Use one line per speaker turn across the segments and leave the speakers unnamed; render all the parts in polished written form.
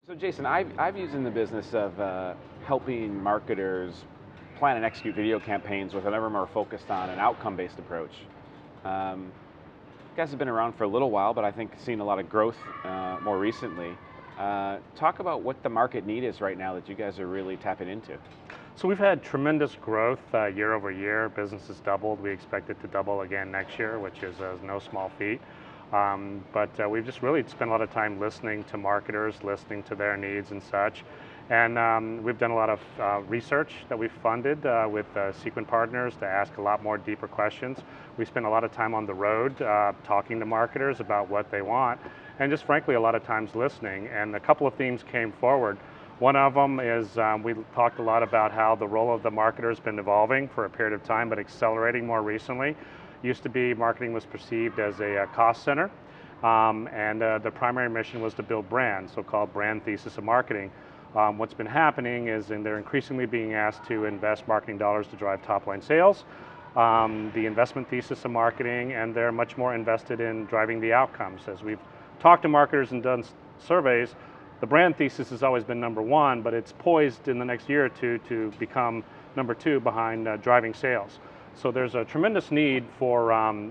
So Jason, I've used in the business of helping marketers plan and execute video campaigns with an ever more focused on an outcome-based approach. You guys have been around for a little while, but I think seen a lot of growth more recently. Talk about what the market need is right now that you guys are really tapping into.
So we've had tremendous growth year over year. Business has doubled. We expect it to double again next year, which is no small feat. But we've just really spent a lot of time listening to marketers, listening to their needs and such. And we've done a lot of research that we've funded with Sequent partners to ask a lot more deeper questions. We spend a lot of time on the road talking to marketers about what they want, and just frankly a lot of times listening. And a couple of themes came forward. One of them is we talked a lot about how the role of the marketer has been evolving for a period of time, but accelerating more recently. Used to be marketing was perceived as a cost center, and the primary mission was to build brands, so-called brand thesis of marketing. What's been happening is they're increasingly being asked to invest marketing dollars to drive top-line sales, the investment thesis of marketing, and they're much more invested in driving the outcomes. As we've talked to marketers and done surveys, the brand thesis has always been number one, but it's poised in the next year or two to become number two behind driving sales. So there's a tremendous need for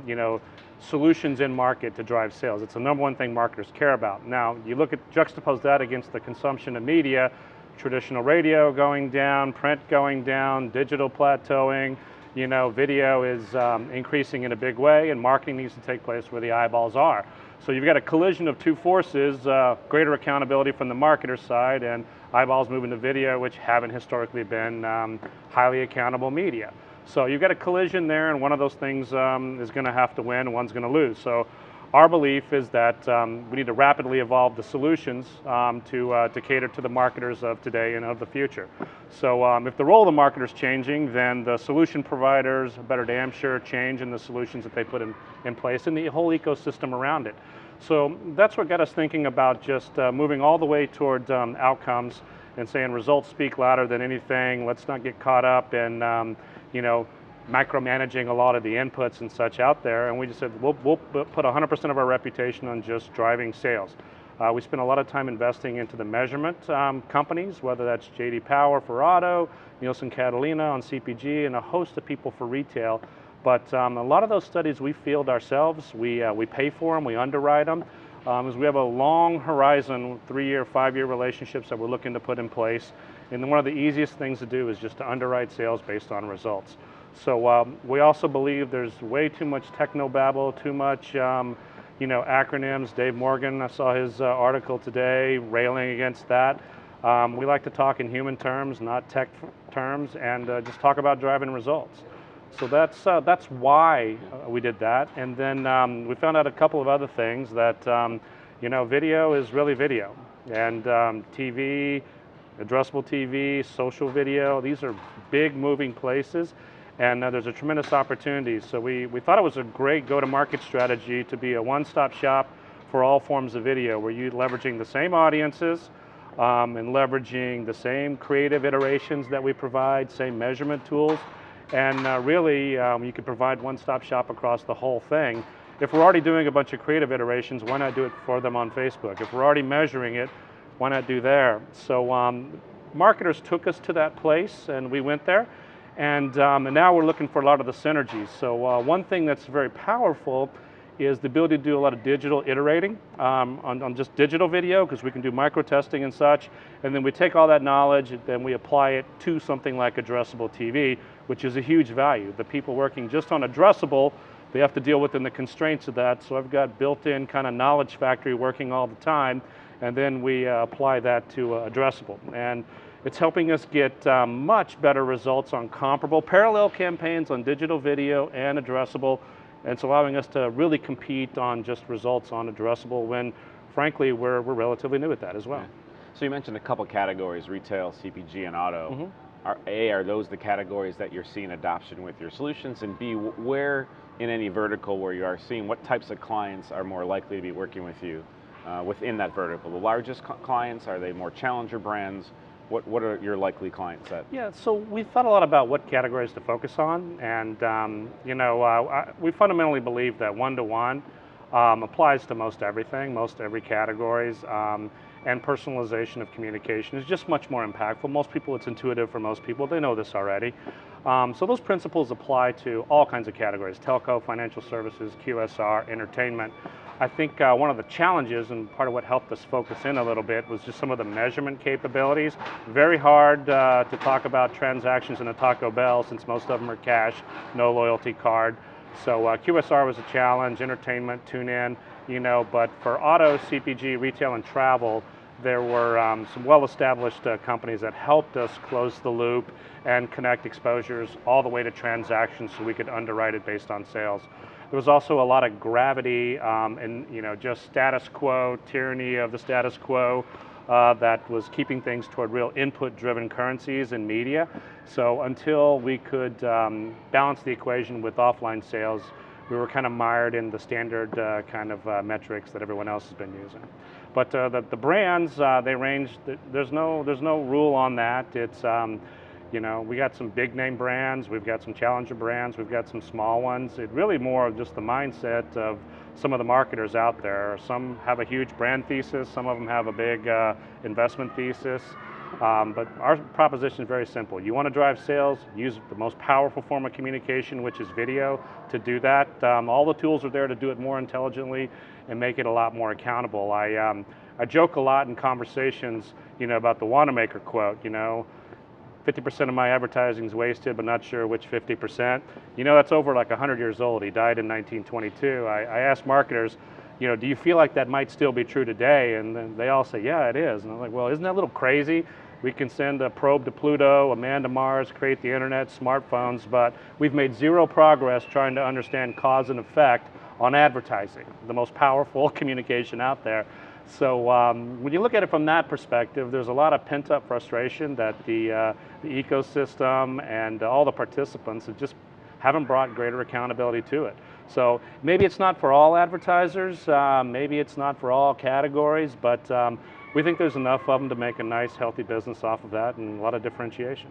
solutions in market to drive sales. It's the number one thing marketers care about. Now, you juxtapose that against the consumption of media, traditional radio going down, print going down, digital plateauing, video is increasing in a big way, and marketing needs to take place where the eyeballs are. So you've got a collision of two forces, greater accountability from the marketer side and eyeballs moving to video, which haven't historically been highly accountable media. So you've got a collision there, and one of those things is going to have to win, and one's going to lose. So our belief is that we need to rapidly evolve the solutions to cater to the marketers of today and of the future. So if the role of the marketer is changing, then the solution providers better damn sure change in the solutions that they put in place and the whole ecosystem around it. So that's what got us thinking about just moving all the way towards outcomes and saying results speak louder than anything. Let's not get caught up in micromanaging a lot of the inputs and such out there, and we just said we'll put 100% of our reputation on just driving sales. We spend a lot of time investing into the measurement companies, whether that's J.D. Power for auto, Nielsen Catalina on CPG, and a host of people for retail. But a lot of those studies we field ourselves, we pay for them, we underwrite them, as we have a long horizon, 3-year, 5-year relationships that we're looking to put in place. And then one of the easiest things to do is just to underwrite sales based on results. So we also believe there's way too much technobabble, too much acronyms. Dave Morgan, I saw his article today railing against that. We like to talk in human terms, not tech terms, and just talk about driving results. So that's why we did that. And then we found out a couple of other things that video is really video, and TV, addressable TV, social video, these are big moving places, and there's a tremendous opportunity. So we thought it was a great go-to-market strategy to be a one-stop shop for all forms of video, where you're leveraging the same audiences and leveraging the same creative iterations that we provide, same measurement tools, and really you could provide one-stop shop across the whole thing. If we're already doing a bunch of creative iterations, why not do it for them on Facebook? If we're already measuring it, why not do there? So marketers took us to that place, and we went there, and now we're looking for a lot of the synergies. So one thing that's very powerful is the ability to do a lot of digital iterating on just digital video, because we can do micro testing and such, and then we take all that knowledge and then we apply it to something like addressable TV, which is a huge value. The people working just on addressable, they have to deal within the constraints of that, so I've got built-in kind of knowledge factory working all the time, and then we apply that to addressable. And it's helping us get much better results on comparable parallel campaigns on digital video and addressable, and it's allowing us to really compete on just results on addressable when, frankly, we're relatively new at that as well.
Yeah. So you mentioned a couple categories, retail, CPG, and auto.
Mm-hmm.
Are those the categories that you're seeing adoption with your solutions? And B, where in any vertical where you are seeing, what types of clients are more likely to be working with you within that vertical? The largest clients, are they more challenger brands? What are your likely client set?
Yeah, so we thought a lot about what categories to focus on, and we fundamentally believe that one-to-one applies to most everything, most every categories. and personalization of communication is just much more impactful. Most people, it's intuitive for most people. They know this already. So those principles apply to all kinds of categories: telco, financial services, QSR, entertainment. I think one of the challenges, and part of what helped us focus in a little bit, was just some of the measurement capabilities. Very hard to talk about transactions in a Taco Bell since most of them are cash, no loyalty card. So QSR was a challenge, entertainment, tune in, but for auto, CPG, retail, and travel, there were some well-established companies that helped us close the loop and connect exposures all the way to transactions so we could underwrite it based on sales. There was also a lot of gravity and just status quo, tyranny of the status quo that was keeping things toward real input-driven currencies in media. So until we could balance the equation with offline sales, we were kind of mired in the standard kind of metrics that everyone else has been using. But the brands, they range. There's no rule on that. It's we got some big name brands, we've got some challenger brands, we've got some small ones. It really more of just the mindset of some of the marketers out there. Some have a huge brand thesis, some of them have a big investment thesis. But our proposition is very simple. You want to drive sales, use the most powerful form of communication, which is video, to do that. All the tools are there to do it more intelligently and make it a lot more accountable. I joke a lot in conversations, about the Wanamaker quote, 50% of my advertising is wasted, but not sure which 50%. That's over like 100 years old. He died in 1922. I asked marketers, do you feel like that might still be true today? And then they all say, yeah, it is. And I'm like, well, isn't that a little crazy? We can send a probe to Pluto, a man to Mars, create the internet, smartphones, but we've made zero progress trying to understand cause and effect on advertising, the most powerful communication out there. So when you look at it from that perspective, there's a lot of pent-up frustration that the ecosystem and all the participants have just haven't brought greater accountability to it. So maybe it's not for all advertisers, maybe it's not for all categories, but we think there's enough of them to make a nice, healthy business off of that and a lot of differentiation.